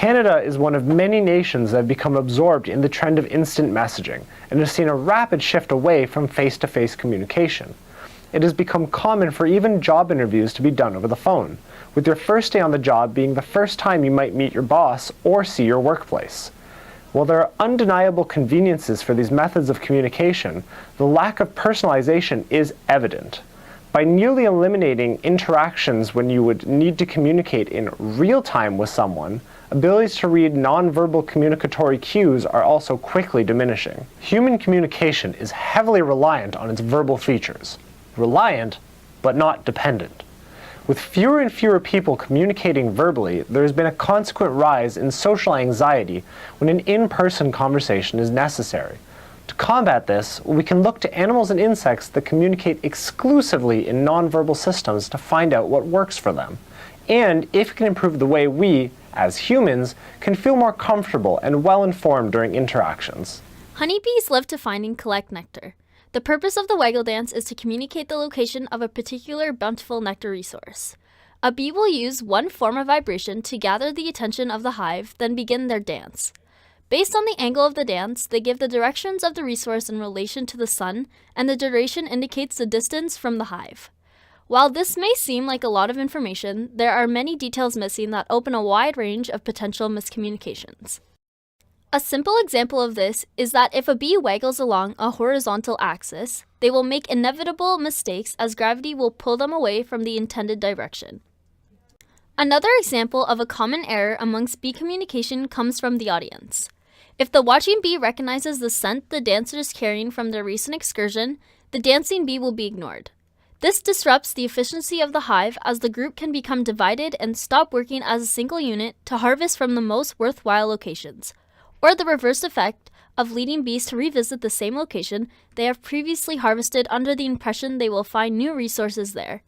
Canada is one of many nations that have become absorbed in the trend of instant messaging and has seen a rapid shift away from face-to-face communication. It has become common for even job interviews to be done over the phone, with your first day on the job being the first time you might meet your boss or see your workplace. While there are undeniable conveniences for these methods of communication, the lack of personalization is evident. By nearly eliminating interactions when you would need to communicate in real time with someone, abilities to read nonverbal communicatory cues are also quickly diminishing. Human communication is heavily reliant on its verbal features. Reliant, but not dependent. With fewer and fewer people communicating verbally, there has been a consequent rise in social anxiety when an in-person conversation is necessary. To combat this, we can look to animals and insects that communicate exclusively in nonverbal systems to find out what works for them, and if it can improve the way we, as humans, can feel more comfortable and well-informed during interactions. Honeybees live to find and collect nectar. The purpose of the waggle dance is to communicate the location of a particular bountiful nectar resource. A bee will use one form of vibration to gather the attention of the hive, then begin their dance. Based on the angle of the dance, they give the directions of the resource in relation to the sun, and the duration indicates the distance from the hive. While this may seem like a lot of information, there are many details missing that open a wide range of potential miscommunications. A simple example of this is that if a bee waggles along a horizontal axis, they will make inevitable mistakes as gravity will pull them away from the intended direction. Another example of a common error amongst bee communication comes from the audience. If the watching bee recognizes the scent the dancer is carrying from their recent excursion, the dancing bee will be ignored. This disrupts the efficiency of the hive as the group can become divided and stop working as a single unit to harvest from the most worthwhile locations, or the reverse effect of leading bees to revisit the same location they have previously harvested under the impression they will find new resources there.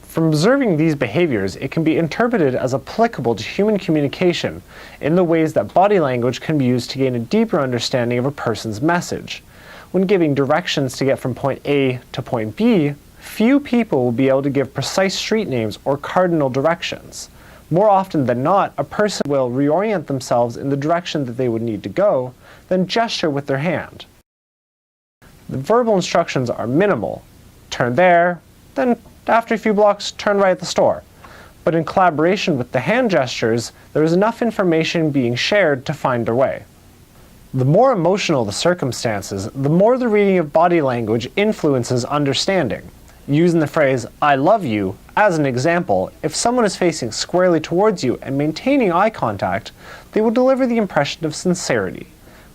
From observing these behaviors, it can be interpreted as applicable to human communication in the ways that body language can be used to gain a deeper understanding of a person's message. When giving directions to get from point A to point B, few people will be able to give precise street names or cardinal directions. More often than not, a person will reorient themselves in the direction that they would need to go, then gesture with their hand. The verbal instructions are minimal. Turn there, then after a few blocks, turn right at the store. But in collaboration with the hand gestures, there is enough information being shared to find their way. The more emotional the circumstances, the more the reading of body language influences understanding. Using the phrase, "I love you," as an example, if someone is facing squarely towards you and maintaining eye contact, they will deliver the impression of sincerity.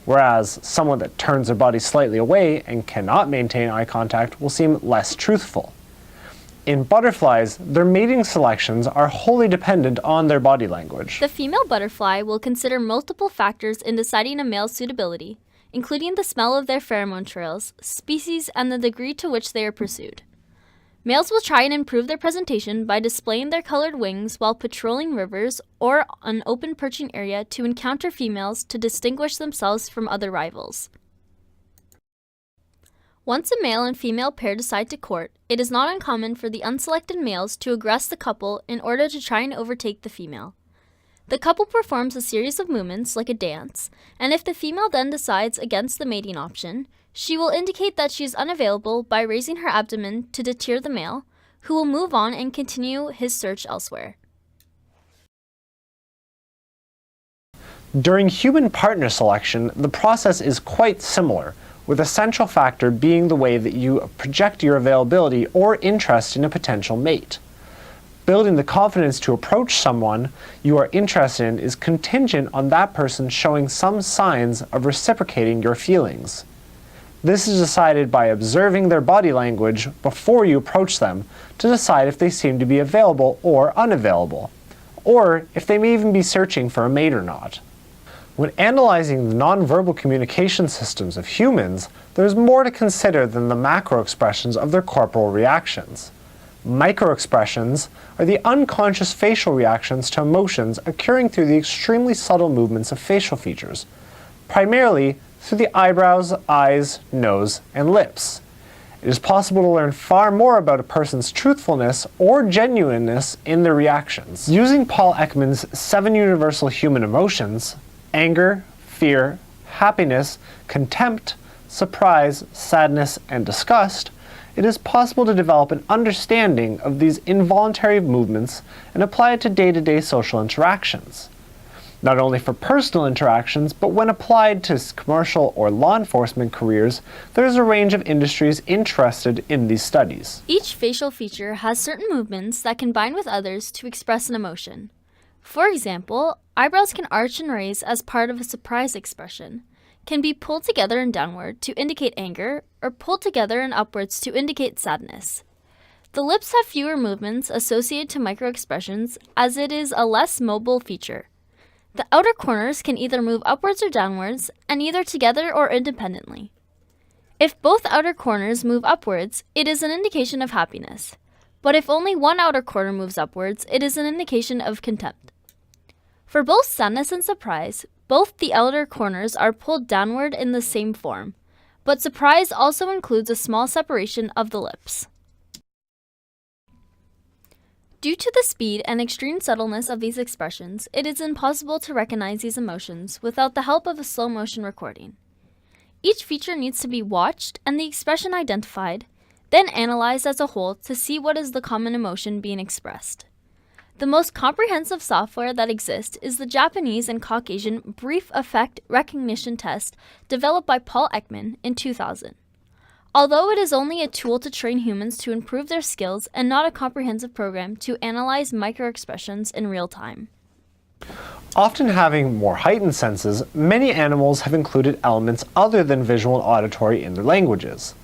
Whereas someone that turns their body slightly away and cannot maintain eye contact will seem less truthful. In butterflies, their mating selections are wholly dependent on their body language. The female butterfly will consider multiple factors in deciding a male's suitability, including the smell of their pheromone trails, species, and the degree to which they are pursued. Males will try and improve their presentation by displaying their colored wings while patrolling rivers or an open perching area to encounter females to distinguish themselves from other rivals. Once a male and female pair decide to court, it is not uncommon for the unselected males to aggress the couple in order to try and overtake the female. The couple performs a series of movements like a dance, and if the female then decides against the mating option, she will indicate that she is unavailable by raising her abdomen to deter the male, who will move on and continue his search elsewhere. During human partner selection, the process is quite similar, with a central factor being the way that you project your availability or interest in a potential mate. Building the confidence to approach someone you are interested in is contingent on that person showing some signs of reciprocating your feelings. This is decided by observing their body language before you approach them to decide if they seem to be available or unavailable, or if they may even be searching for a mate or not. When analyzing the nonverbal communication systems of humans, there's more to consider than the macro expressions of their corporal reactions. Micro expressions are the unconscious facial reactions to emotions occurring through the extremely subtle movements of facial features, primarily through the eyebrows, eyes, nose, and lips. It is possible to learn far more about a person's truthfulness or genuineness in their reactions. Using Paul Ekman's 7 universal human emotions, anger, fear, happiness, contempt, surprise, sadness, and disgust, it is possible to develop an understanding of these involuntary movements and apply it to day-to-day social interactions. Not only for personal interactions, but when applied to commercial or law enforcement careers, there is a range of industries interested in these studies. Each facial feature has certain movements that combine with others to express an emotion. For example, eyebrows can arch and raise as part of a surprise expression, can be pulled together and downward to indicate anger, or pulled together and upwards to indicate sadness. The lips have fewer movements associated to microexpressions as it is a less mobile feature. The outer corners can either move upwards or downwards, and either together or independently. If both outer corners move upwards, it is an indication of happiness. But if only one outer corner moves upwards, it is an indication of contempt. For both sadness and surprise, both the outer corners are pulled downward in the same form, but surprise also includes a small separation of the lips. Due to the speed and extreme subtleness of these expressions, it is impossible to recognize these emotions without the help of a slow-motion recording. Each feature needs to be watched and the expression identified, then analyzed as a whole to see what is the common emotion being expressed. The most comprehensive software that exists is the Japanese and Caucasian Brief Affect Recognition Test developed by Paul Ekman in 2000. Although it is only a tool to train humans to improve their skills and not a comprehensive program to analyze microexpressions in real time. Often having more heightened senses, many animals have included elements other than visual and auditory in their languages.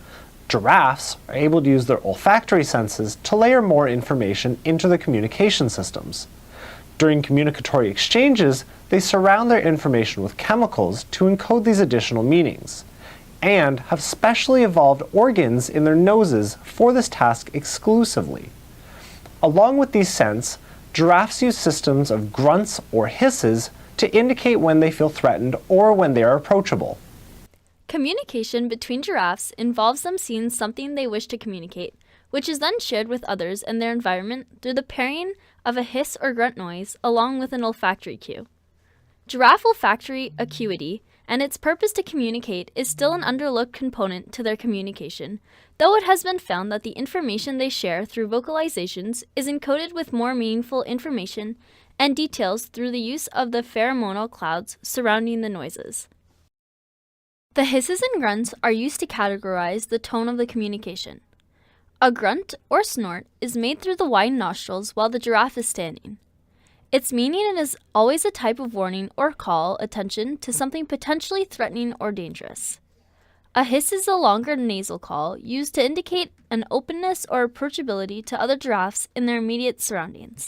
Giraffes are able to use their olfactory senses to layer more information into their communication systems. During communicatory exchanges, they surround their information with chemicals to encode these additional meanings, and have specially evolved organs in their noses for this task exclusively. Along with these scents, giraffes use systems of grunts or hisses to indicate when they feel threatened or when they are approachable. Communication between giraffes involves them seeing something they wish to communicate, which is then shared with others in their environment through the pairing of a hiss or grunt noise along with an olfactory cue. Giraffe olfactory acuity and its purpose to communicate is still an underlooked component to their communication, though it has been found that the information they share through vocalizations is encoded with more meaningful information and details through the use of the pheromonal clouds surrounding the noises. The hisses and grunts are used to categorize the tone of the communication. A grunt or snort is made through the wide nostrils while the giraffe is standing. Its meaning is always a type of warning or call attention to something potentially threatening or dangerous. A hiss is a longer nasal call used to indicate an openness or approachability to other giraffes in their immediate surroundings.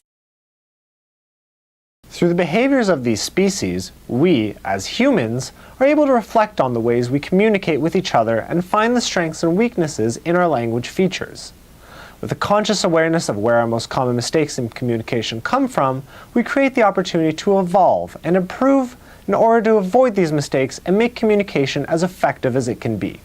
Through the behaviors of these species, we, as humans, are able to reflect on the ways we communicate with each other and find the strengths and weaknesses in our language features. With a conscious awareness of where our most common mistakes in communication come from, we create the opportunity to evolve and improve in order to avoid these mistakes and make communication as effective as it can be.